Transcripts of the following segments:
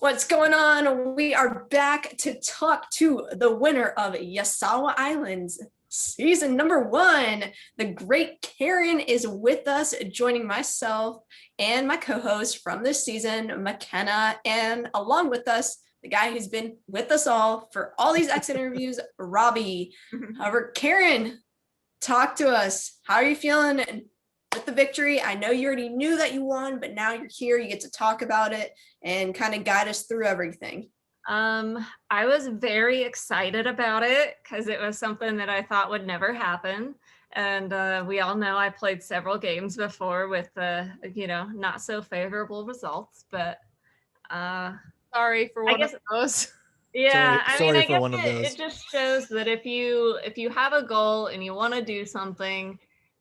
What's going on? We are back to talk to the winner of Yasawa Islands season number 1. The great Karen is with us, joining myself and my co-host from this season, McKenna, and along with us, the guy who's been with us all for all these exit interviews, Robbie. However, Karen, talk to us. How are you feeling with the victory? I know you already knew that you won, but now you're here, you get to talk about it and kind of guide us through everything. I was very excited about it because it was something that I thought would never happen. And we all know I played several games before with not so favorable results, but sorry for one of those. Yeah, sorry for one of those. It just shows that if you have a goal and you want to do something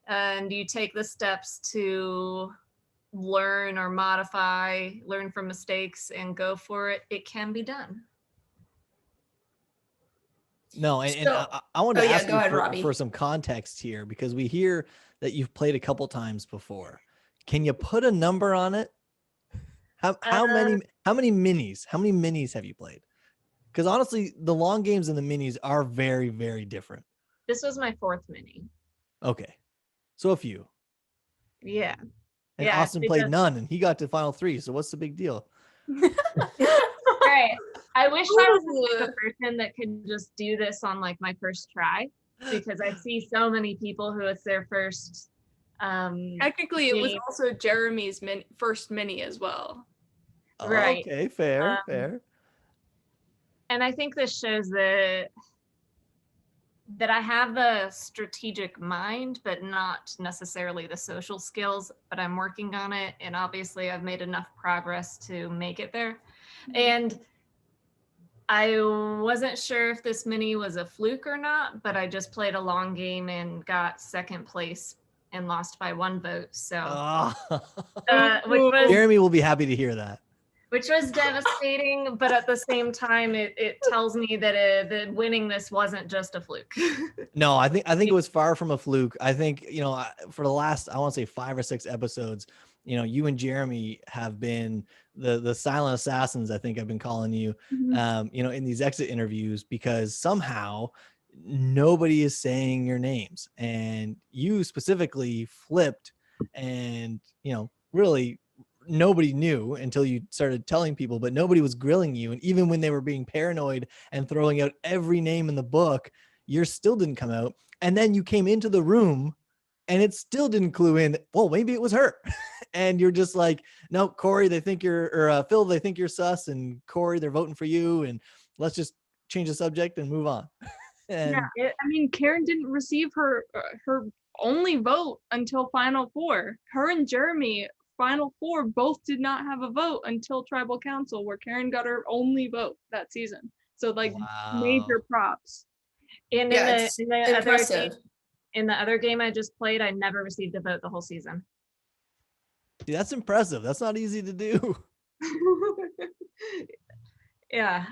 and you take the steps to learn or modify, learn from mistakes and go for it, it can be done. No, and I wanted to ask you for some context here, because we hear that you've played a couple times before. Can you put a number on it? How many minis have you played? Because honestly, the long games and the minis are very, very different. This was my 4th mini. Okay, so a few. Yeah. And Austin played none, and he got to final 3. So what's the big deal? Right. I wish I was the person that could just do this on like my first try, because I see so many people who it's their first. Technically, it was also Jeremy's first mini as well. Right. Okay, fair. And I think this shows that I have the strategic mind, but not necessarily the social skills, but I'm working on it. And obviously I've made enough progress to make it there. And I wasn't sure if this mini was a fluke or not, but I just played a long game and got 2nd place and lost by 1 vote. So, Jeremy will be happy to hear that. Which was devastating, but at the same time, it tells me that winning this wasn't just a fluke. No, I think it was far from a fluke. I think, for the last, I want to say 5 or 6 episodes, you and Jeremy have been the silent assassins, I think I've been calling you, in these exit interviews, because somehow nobody is saying your names, and you specifically flipped, and, really nobody knew until you started telling people, but nobody was grilling you. And even when they were being paranoid and throwing out every name in the book, yours still didn't come out. And then you came into the room and it still didn't clue in, well, maybe it was her. And you're just like, no, Corey, they think or Phill, they think you're sus, and Corey, they're voting for you, and let's just change the subject and move on. Karen didn't receive her only vote until Final 4. Her and Jeremy, Final 4, both did not have a vote until Tribal Council, where Karen got her only vote that season. So major props. And in the other game I just played, I never received a vote the whole season. See, that's impressive. That's not easy to do. Yeah.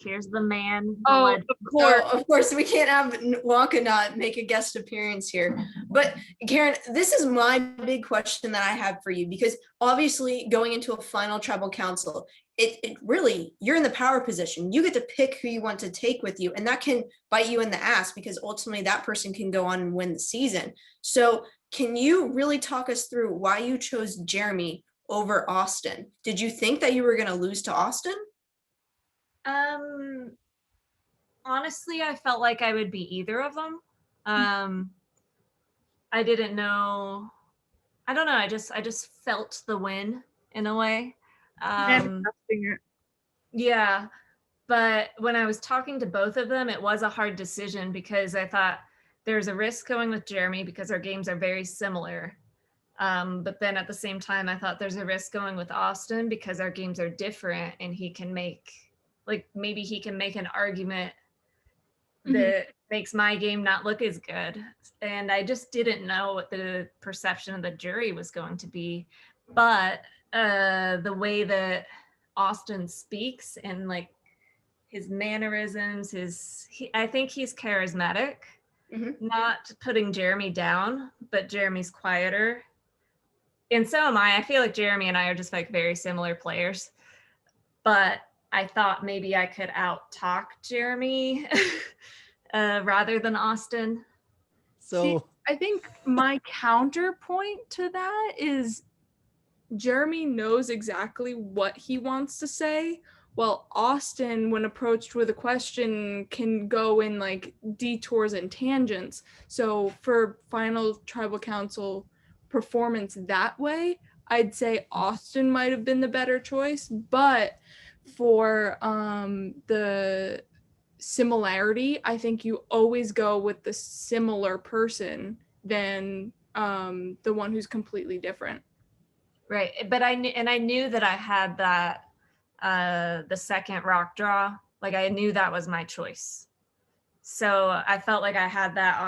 Here's the man. Of course, we can't have Wonka not make a guest appearance here. But Karen, this is my big question that I have for you, because obviously going into a final tribal council, it really, you're in the power position. You get to pick who you want to take with you, and that can bite you in the ass, because ultimately that person can go on and win the season. So can you really talk us through why you chose Jeremy over Austin? Did you think that you were going to lose to Austin? Honestly, I felt like I would be either of them. I didn't know. I don't know. I just felt the win in a way. Yeah. But when I was talking to both of them, it was a hard decision, because I thought there's a risk going with Jeremy because our games are very similar. But then at the same time, I thought there's a risk going with Austin because our games are different, and he can maybe he can make an argument that makes my game not look as good. And I just didn't know what the perception of the jury was going to be. But the way that Austin speaks and like his mannerisms, I think he's charismatic, not putting Jeremy down, but Jeremy's quieter. And so am I. I feel like Jeremy and I are just like very similar players. But I thought maybe I could out-talk Jeremy rather than Austin. See, So I think my counterpoint to that is Jeremy knows exactly what he wants to say, while Austin, when approached with a question, can go in like detours and tangents. So for final tribal council performance that way, I'd say Austin might have been the better choice, but for the similarity, I think you always go with the similar person than the one who's completely different. Right. But I knew that I had that the second rock draw. Like I knew that was my choice. So I felt like I had that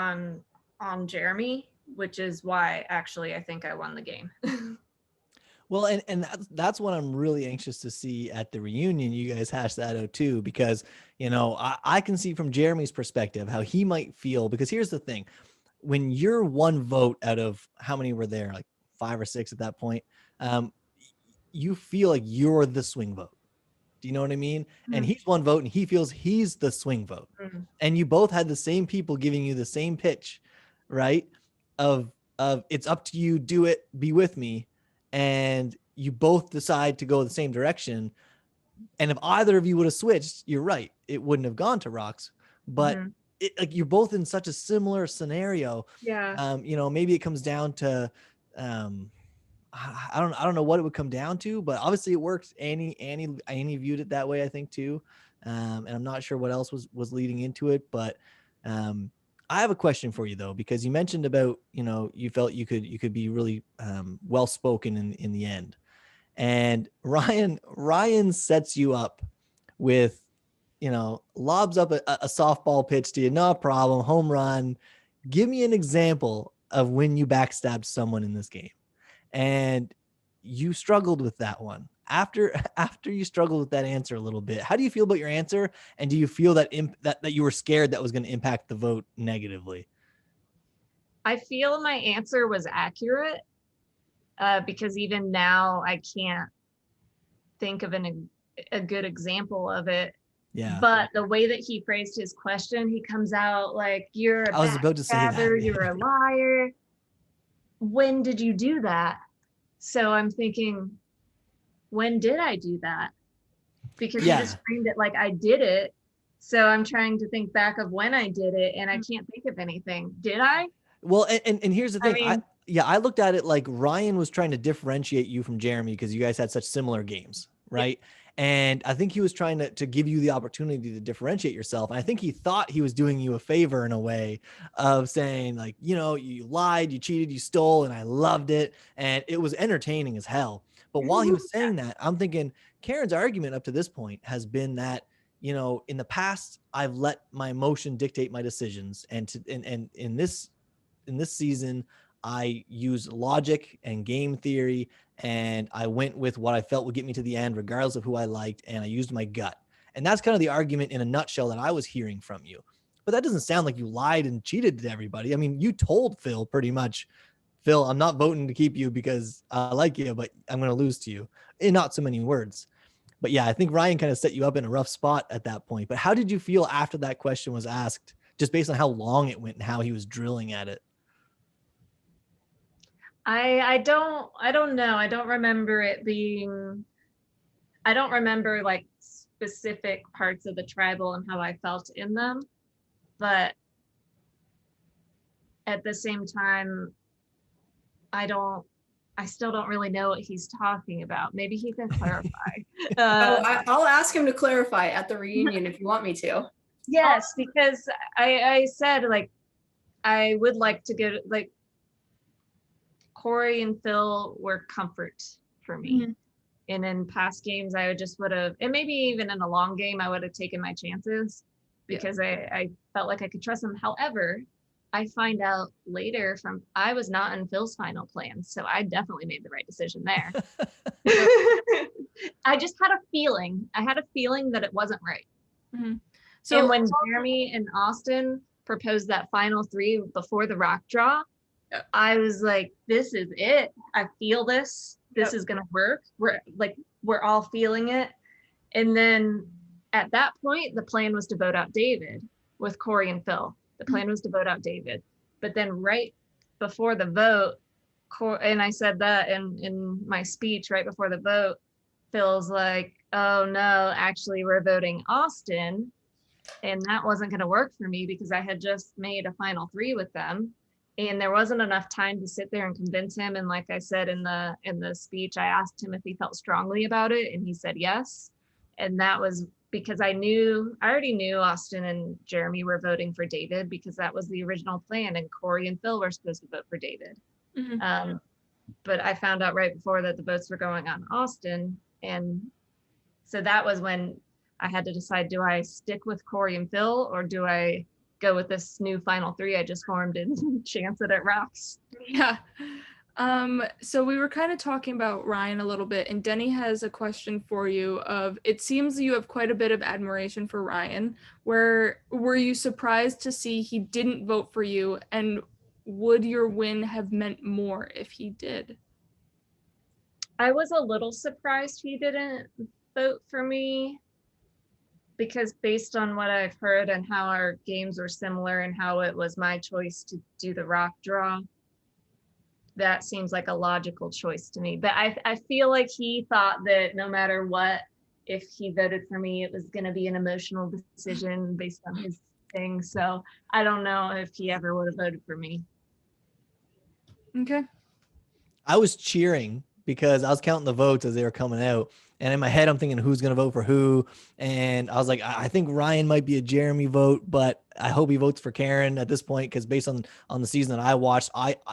on Jeremy, which is why actually I think I won the game. well, and that's what I'm really anxious to see at the reunion. You guys hash that out too, because I can see from Jeremy's perspective how he might feel. Because here's the thing: when you're one vote out of how many were there, like 5 or 6 at that point, you feel like you're the swing vote. Do you know what I mean? And he's one vote and he feels he's the swing vote. And you both had the same people giving you the same pitch, right? Of it's up to you, do it, be with me. And you both decide to go the same direction. And if either of you would have switched, you're right, it wouldn't have gone to rocks. But like you're both in such a similar scenario. Yeah. Maybe it comes down to I don't know what it would come down to, but obviously it worked. Annie viewed it that way, I think too. And I'm not sure what else was leading into it, but I have a question for you though, because you mentioned about, you felt you could be really well-spoken in the end. And Ryan sets you up with, lobs up a softball pitch to you, no problem, home run. Give me an example of when you backstabbed someone in this game. And you struggled with that one. After you struggled with that answer a little bit, how do you feel about your answer? And do you feel that that you were scared that was going to impact the vote negatively? I feel my answer was accurate because even now I can't think of a good example of it. Yeah. But the way that he phrased his question, he comes out like, you're a I was about to say that. you're a liar. When did you do that? So I'm thinking, when did I do that? Because you just framed it like I did it. So I'm trying to think back of when I did it and I can't think of anything. Did I? Well, and here's the thing. I mean, I looked at it like Ryan was trying to differentiate you from Jeremy because you guys had such similar games, right? Yeah. And I think he was trying to give you the opportunity to differentiate yourself. And I think he thought he was doing you a favor in a way of saying like, you lied, you cheated, you stole, and I loved it. And it was entertaining as hell. But while he was saying that, I'm thinking Karen's argument up to this point has been that, in the past, I've let my emotion dictate my decisions. And in this season, I used logic and game theory, and I went with what I felt would get me to the end, regardless of who I liked, and I used my gut. And that's kind of the argument in a nutshell that I was hearing from you. But that doesn't sound like you lied and cheated to everybody. I mean, you told Phill pretty much, Phill, I'm not voting to keep you because I like you, but I'm going to lose to you. In not so many words. But yeah, I think Ryan kind of set you up in a rough spot at that point. But how did you feel after that question was asked, just based on how long it went and how he was drilling at it? I don't know. I don't remember it being, I don't remember like specific parts of the tribal and how I felt in them. But at the same time, I still don't really know what he's talking about. Maybe he can clarify. I'll ask him to clarify at the reunion if you want me to. Yes, because I said like, I would like to get like, Corey and Phill were comfort for me. Mm-hmm. And in past games, I would have, and maybe even in a long game, I would have taken my chances because I felt like I could trust them. However, I find out later I was not in Phil's final plan. So I definitely made the right decision there. I just had a feeling. I had a feeling that it wasn't right. Mm-hmm. So when Jeremy and Austin proposed that final 3 before the rock draw, I was like, this is it. I feel this. This is gonna work. We're all feeling it. And then at that point, the plan was to vote out David with Corey and Phill. The plan was to vote out David. But then right before the vote, and I said that in my speech right before the vote, Phil's like, oh no, actually we're voting Austin. And that wasn't gonna work for me because I had just made a final 3 with them. And there wasn't enough time to sit there and convince him. And like I said in the speech, I asked him if he felt strongly about it, and he said yes. And that was because I already knew Austin and Jeremy were voting for David because that was the original plan, and Corey and Phill were supposed to vote for David. But I found out right before that the votes were going on Austin. And so that was when I had to decide, do I stick with Corey and Phill, or do I go with this new final 3 I just formed and chance it at rocks? Yeah. So we were kind of talking about Ryan a little bit, and Denny has a question for you of, it seems you have quite a bit of admiration for Ryan. Were you surprised to see he didn't vote for you, and would your win have meant more if he did? I was a little surprised he didn't vote for me, because based on what I've heard and how our games were similar and how it was my choice to do the rock draw, that seems like a logical choice to me. But I feel like he thought that no matter what, if he voted for me, it was going to be an emotional decision based on his thing. So I don't know if he ever would have voted for me. Okay. I was cheering because I was counting the votes as they were coming out. And in my head, I'm thinking who's going to vote for who. And I was like, I think Ryan might be a Jeremy vote, but I hope he votes for Karen at this point. Cause based on the season that I watched,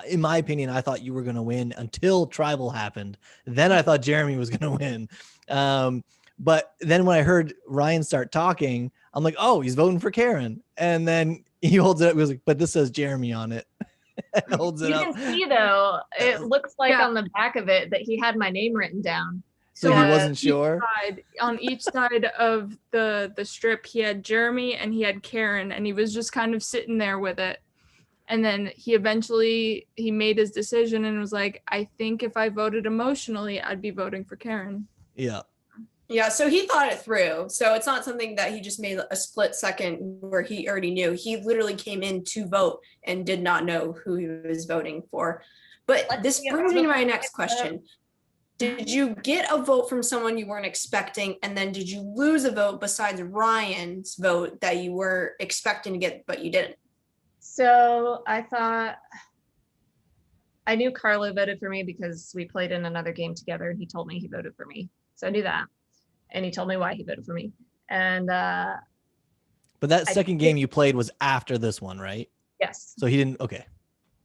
in my opinion, I thought you were going to win until Tribal happened. Then I thought Jeremy was going to win. But then when I heard Ryan start talking, I'm like, oh, he's voting for Karen. And then he holds it up. He was like, but this says Jeremy on it. And holds it you up. can see though, it looks like on the back of it that he had my name written down. So he wasn't sure. On each side of the strip, he had Jeremy and he had Karen, and he was just kind of sitting there with it. And then he made his decision and was like, I think if I voted emotionally, I'd be voting for Karen. Yeah. Yeah, so he thought it through. So it's not something that he just made a split second where he already knew. He literally came in to vote and did not know who he was voting for. But this brings me to my next question. Did you get a vote from someone you weren't expecting? And then did you lose a vote besides Ryan's vote that you were expecting to get, but you didn't? So I knew Carlo voted for me because we played in another game together and he told me he voted for me. So I knew that. And he told me why he voted for me. And but that second game you played was after this one, right? Yes. So he didn't. Okay.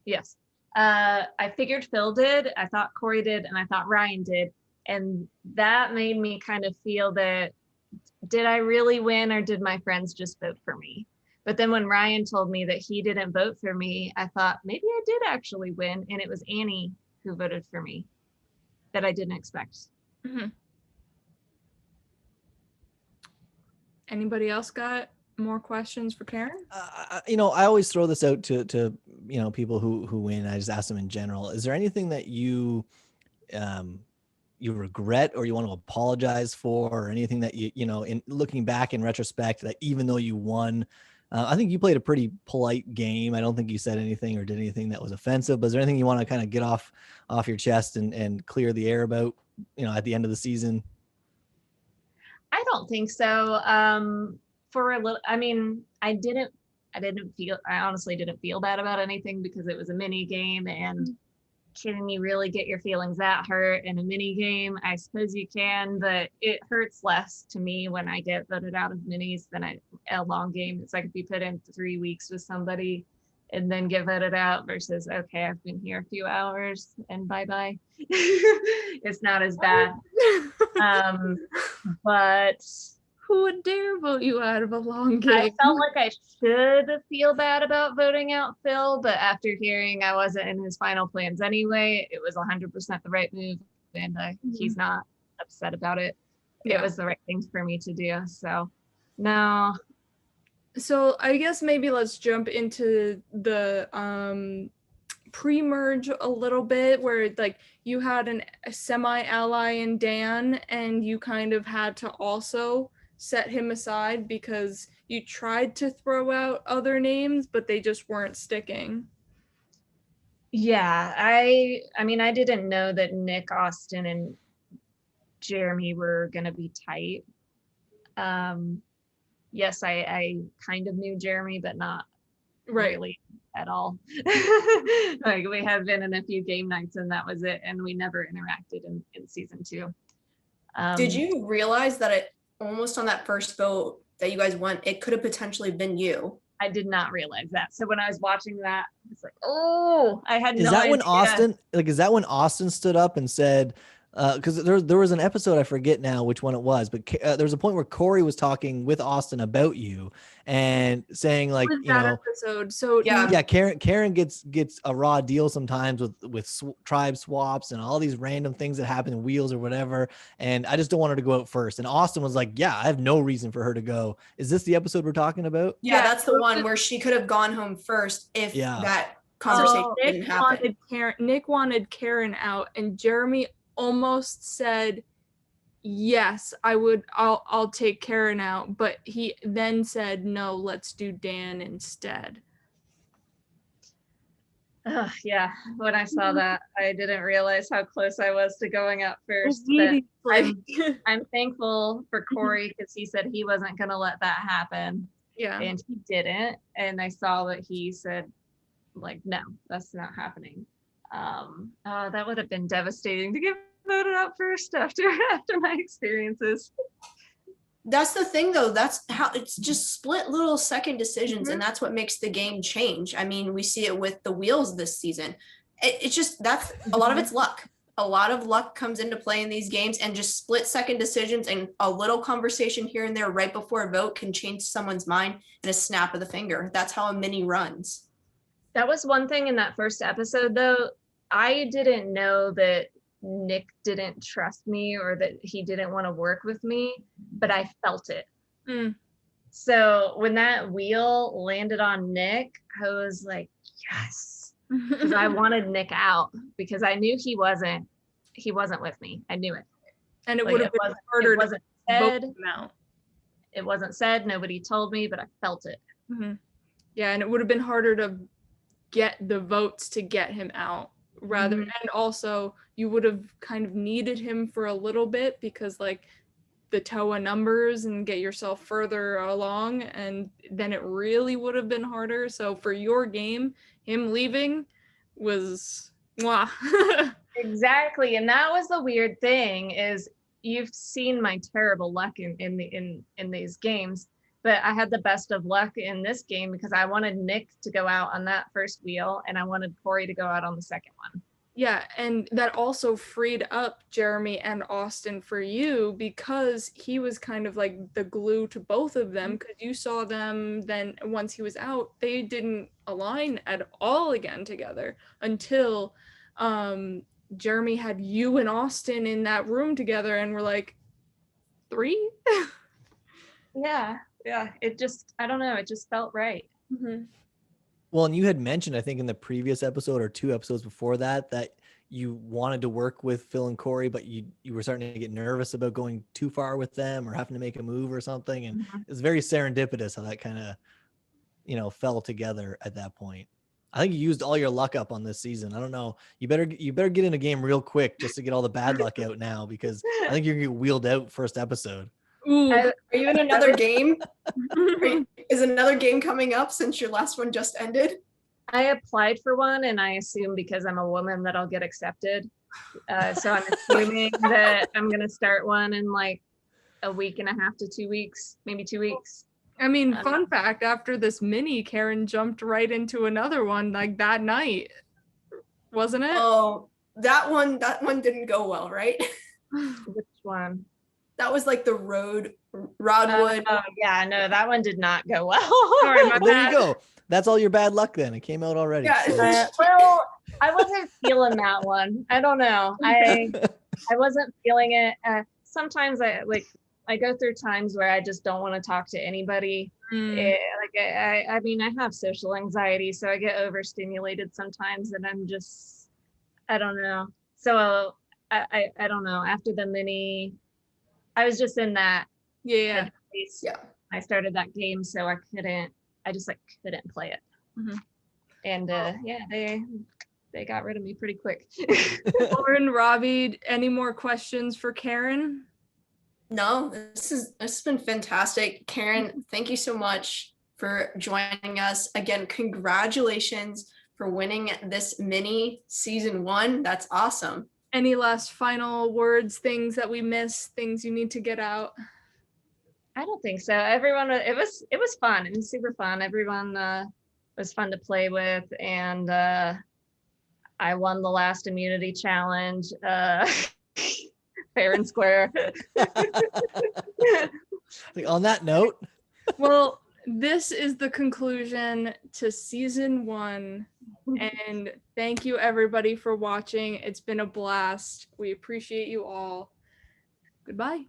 Yes. I figured Phill did, I thought Corey did, and I thought Ryan did. And that made me kind of feel that, did I really win or did my friends just vote for me? But then when Ryan told me that he didn't vote for me, I thought maybe I did actually win. And it was Annie who voted for me that I didn't expect. Mm-hmm. Anybody else got more questions for Karen? I always throw this out to people who win. I just ask them in general. Is there anything that you regret or you want to apologize for, or anything that in looking back in retrospect, that even though you won, I think you played a pretty polite game. I don't think you said anything or did anything that was offensive. But is there anything you want to kind of get off your chest and clear the air about, at the end of the season? I don't think so. For a little, I honestly didn't feel bad about anything because it was a mini game, and can you really get your feelings that hurt in a mini game? I suppose you can, but it hurts less to me when I get voted out of minis than a long game. It's like if you put in 3 weeks with somebody and then get voted out versus, okay, I've been here a few hours and bye-bye. It's not as bad. But who would dare vote you out of a long game? I felt like I should feel bad about voting out Phill, but after hearing I wasn't in his final plans anyway, it was 100% the right move, and he's not upset about it. Yeah. It was the right thing for me to do. So, no. So I guess maybe let's jump into the pre-merge a little bit where like you had a semi-ally in Dan and you kind of had to also set him aside because you tried to throw out other names, but they just weren't sticking. Yeah, I mean, I didn't know that Nick, Austin, and Jeremy were going to be tight. Yes, I kind of knew Jeremy, but not really at all. Like we have been in a few game nights and that was it. And we never interacted in season 2. Did you realize that it almost on that first vote that you guys won, it could have potentially been you? I did not realize that. So when I was watching that, it's like, oh, I had no idea. Is that when Austin stood up and said, because there was an episode, I forget now which one it was, but there was a point where Corey was talking with Austin about you and saying like, episode. So yeah, Karen gets a raw deal sometimes with tribe swaps and all these random things that happen in wheels or whatever. And I just don't want her to go out first. And Austin was like, yeah, I have no reason for her to go. Is this the episode we're talking about? Yeah, that's the one where she could have gone home first if that conversation didn't happen. Nick wanted Karen out, and Jeremy almost said, yes, I'll take Karen out, but he then said, no, let's do Dan instead. Yeah, when I saw that, I didn't realize how close I was to going out first. But I'm thankful for Corey because he said he wasn't going to let that happen. Yeah. And he didn't. And I saw that he said, like, no, that's not happening. That would have been devastating to get voted out first after my experiences. That's the thing though, that's how it's just split little second decisions, and that's what makes the game change. I mean, we see it with the wheels this season. It's just, that's a lot of it's luck. A lot of luck comes into play in these games, and just split second decisions and a little conversation here and there right before a vote can change someone's mind in a snap of the finger. That's how a mini runs. That was one thing in that first episode though. I didn't know that Nick didn't trust me or that he didn't want to work with me, but I felt it. So when that wheel landed on Nick, I was like, yes, because I wanted Nick out because I knew he wasn't with me. I knew it. And it would have been harder to vote him out. It wasn't said, nobody told me, but I felt it. Yeah, and it would have been harder to get the votes to get him out rather, and also you would have kind of needed him for a little bit because like the TOA numbers and get yourself further along, and then it really would have been harder. So for your game, him leaving was mwah. Exactly. And that was the weird thing is you've seen my terrible luck in these games, but I had the best of luck in this game because I wanted Nick to go out on that first wheel and I wanted Corey to go out on the second one. Yeah, and that also freed up Jeremy and Austin for you because he was kind of like the glue to both of them, because you saw them then once he was out, they didn't align at all again together until Jeremy had you and Austin in that room together and we're like, 3? Yeah, it just, I don't know, it just felt right. Well, and you had mentioned, I think in the previous episode or 2 episodes before that you wanted to work with Phill and Corey, but you were starting to get nervous about going too far with them or having to make a move or something. And it's very serendipitous how that kind of, fell together at that point. I think you used all your luck up on this season. I don't know. You better get in a game real quick just to get all the bad luck out now, because I think you're gonna get wheeled out first episode. Ooh, are you in another game? Is another game coming up since your last one just ended? I applied for one and I assume because I'm a woman that I'll get accepted. So I'm assuming that I'm going to start one in like a week and a half to 2 weeks, maybe 2 weeks. I mean, fun fact, after this mini, Karen jumped right into another one like that night, wasn't it? Oh, that one didn't go well, right? Which one? That was like the Rodwood. Oh yeah, no, that one did not go well. Sorry, my Well, there bad. you go. That's all your bad luck then. It came out already. Yeah. Well, I wasn't feeling that one. I don't know. I wasn't feeling it. Sometimes I go through times where I just don't want to talk to anybody. Like I mean, I have social anxiety, so I get overstimulated sometimes, and I don't know. So I don't know. After the mini, I was just in that Yeah. headspace. Yeah. I started that game, so I just like couldn't play it. Mhm. And they got rid of me pretty quick. Lauren, Robbie, any more questions for Karen? No, this has been fantastic. Karen, thank you so much for joining us. Again, congratulations for winning this mini season 1. That's awesome. Any last final words, things that we missed, things you need to get out? I don't think so. Everyone, it was fun. It was super fun. Everyone was fun to play with, and I won the last immunity challenge, fair and square. Like, on that note, Well, this is the conclusion to season 1. And thank you everybody for watching. It's been a blast. We appreciate you all. Goodbye.